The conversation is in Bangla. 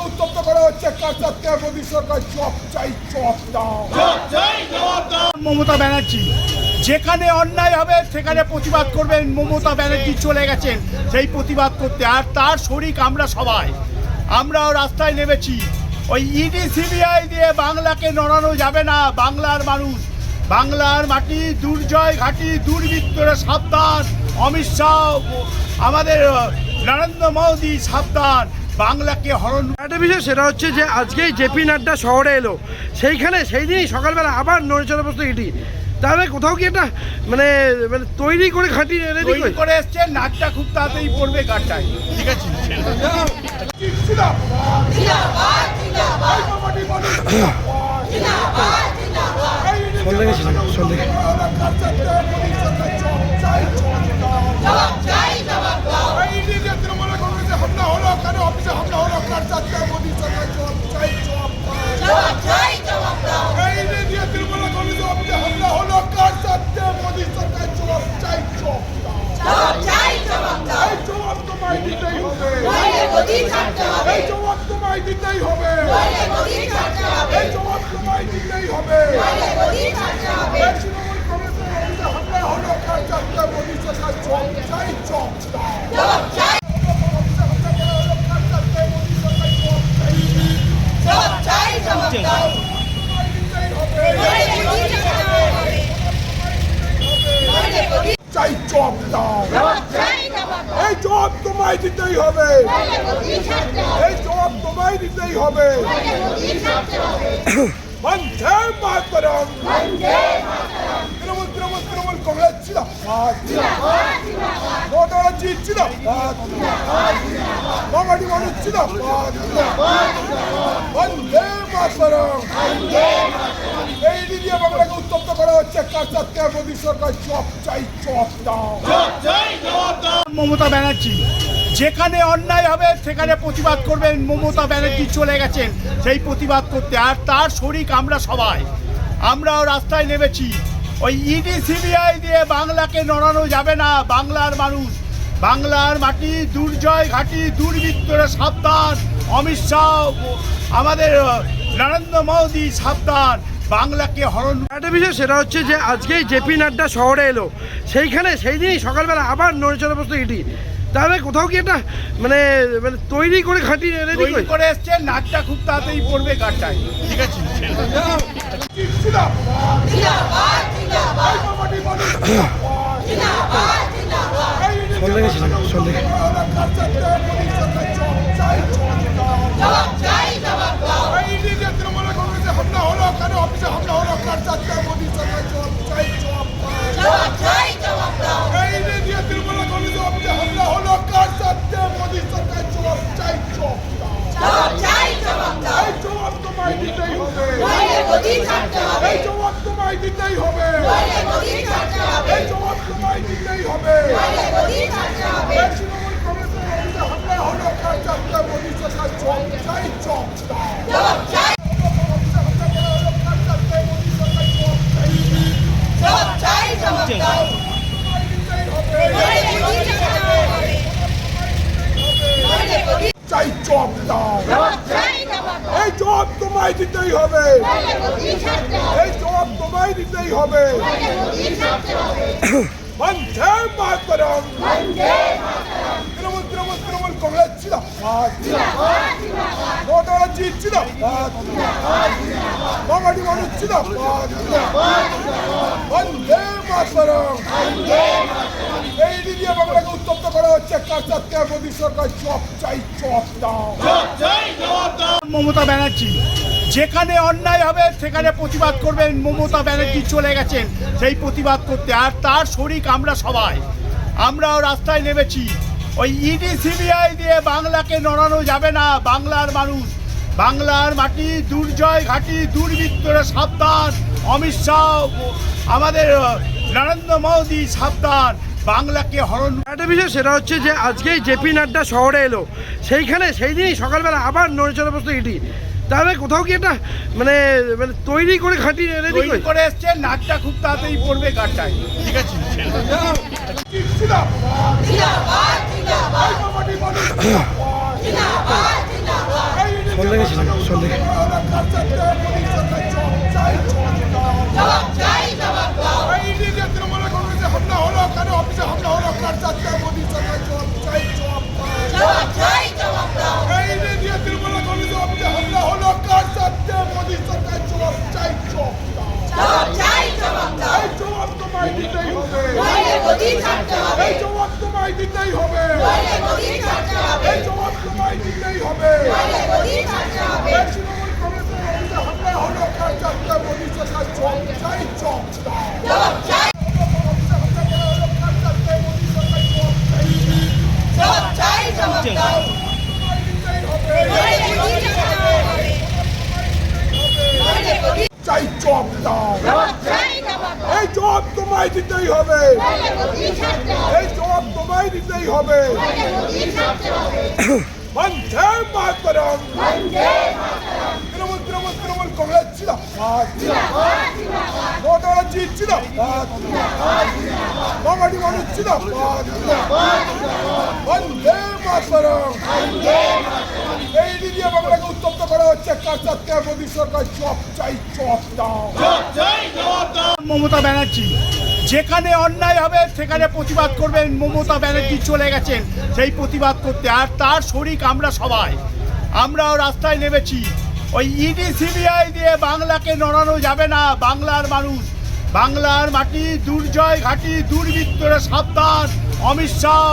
উত্তপ্ত করা হচ্ছে মোদী সরকার চপ চাই চপ দাও। মমতা ব্যানার্জি যেখানে অন্যায় হবে সেখানে প্রতিবাদ করবেন। মমতা ব্যানার্জি চলে গেছেন সেই প্রতিবাদ করতে, আর তার শরিক আমরা সবাই। আমরাও রাস্তায় নেমেছি। ওই ইডি সিবিআই দিয়ে বাংলাকে নড়ানো যাবে না। বাংলার মানুষ, বাংলার মাটি, দুর্জয় ঘাটি, দুর্বৃত্তরা সাবধান। অমিত শাহ, আমাদের নরেন্দ্র মোদী সাবধান। বাংলাকে হরণ। একটা বিষয় সেটা হচ্ছে যে আজকেই জেপি নাড্ডা শহরে এলো, সেইখানে সেই দিনই সকালবেলা আবার নড়েচড়ে বসতো ইডি। তাহলে কোথাও কি একটা মানে তৈরি করে খাঁটি তৈরি করে এসছে। নাটটা খুব তাড়াতাড়ি পড়বে গাড়টায়, ঠিক আছে? চাই চপ দাও। এই জবাব তোমায় দিতেই হবে, এই জবাব তোমায় দিতেই হবে। বন্দে মাতরম। তৃণমূল তৃণমূল তৃণমূল কংগ্রেস ছিল, ভোটাররা জিতছিল, বাঙালি মানুষ ছিল। বন্দে মাতরম। এই দিয়ে বাংলাকে উত্তপ্ত করা হচ্ছে। মোদী সরকার চপ চাই চপ দাও। মমতা ব্যানার্জি যেখানে অন্যায় হবে সেখানে প্রতিবাদ করবেন। মমতা ব্যানার্জি চলে গেছেন সেই প্রতিবাদ করতে, আর তার শরিক আমরা সবাই। আমরাও রাস্তায় নেমেছি। ওই ইডি সিবিআই দিয়ে বাংলাকে নড়ানো যাবে না। বাংলার মানুষ, বাংলার মাটি, দুর্জয় ঘাটি, দুর্বৃত্তরা সাবধান। অমিত শাহ, আমাদের নরেন্দ্র মোদী সাবধান। বাংলাকে হরণ। একটা বিষয় সেটা হচ্ছে যে আজকেই জেপি নাড্ডা শহরে এলো, সেইখানে সেই দিনই সকালবেলা আবার নড়েচড়ে বসতো ইডি। তাহলে কোথাও কি একটা মানে তৈরি করে খাঁটি তৈরি করে এসছে। নাটটা খুব তাড়াতাড়ি পড়বে গাড়টায়, ঠিক আছে? তোমায় দিতেই হবে, এই জবাব তোমায় দিতেই হবে। বন্দে মাতরম, তৃণমূল তৃণমূল তৃণমূল কংগ্রেস জিন্দাবাদ, ভোটার জিত জিন্দাবাদ, বাঙালি মানুষ জিন্দাবাদ, বন্দে মাতরম। এই দিয়ে বাংলাকে উত্তপ্ত করা হচ্ছে, কারচারকে মোদী সরকার চপ চাই, চপ দাও। মমতা ব্যানার্জি যেখানে অন্যায় হবে সেখানে প্রতিবাদ করবেন। মমতা ব্যানার্জি চলে গেছেন সেই প্রতিবাদ করতে, আর তার শরিক আমরা সবাই। আমরাও রাস্তায় নেমেছি। ওই ইডি সিবিআই দিয়ে বাংলাকে নড়ানো যাবে না। বাংলার মানুষ, বাংলার মাটি, দুর্জয় ঘাটি, দুর্বৃত্তরা সাবধান। অমিত শাহ, আমাদের নরেন্দ্র মোদী সাবধান। বাংলাকে হরণ। একটা বিষয় সেটা হচ্ছে যে আজকেই জেপি নাড্ডা শহরে এলো, সেইখানে সেই দিনই সকালবেলা আবার নড়েচড়ে বসতো ইডি। তাহলে কোথাও কি একটা মানে মানে তৈরি করে খাঁটি রেডি তৈরি করে এসছে। নাটটা খুব তাড়াতাড়ি পড়বে গানটায়, ঠিক আছে? এই জবাব তোমায় দিতেই হবে, এই জবাব তোমায় দিতেই হবে। তৃণমূল কংগ্রেসের অফিসে হামলা হলো, কারচারকে মোদী সরকার চপ চাই, চপ দাও। চাই, চপ দাও। এই জবাব তোমায় দিতেই হবে, এই জবাব তোমায় দিতেই হবে। বন্দে মাতরম, তৃণমূল তৃণমূল তৃণমূল কংগ্রেস জিন্দাবাদ, ভোটার জিত জিন্দাবাদ, বাঙালি মানুষ জিন্দাবাদ, বন্দে মাতরম। এই দিয়ে বাংলাকে উত্তপ্ত করা হচ্ছে, কারচারকে মোদী সরকার চপ চাই, চপ দাও। মমতা ব্যানার্জি যেখানে অন্যায় হবে সেখানে প্রতিবাদ করবেন। মমতা ব্যানার্জি চলে গেছেন সেই প্রতিবাদ করতে, আর তার শরিক আমরা সবাই। আমরাও রাস্তায় নেমেছি। ওই ইডি সিবিআই দিয়ে বাংলাকে নড়ানো যাবে না। বাংলার মানুষ, বাংলার মাটি, দুর্জয় ঘাটি, দুর্বৃত্তরা সাবধান। অমিত শাহ,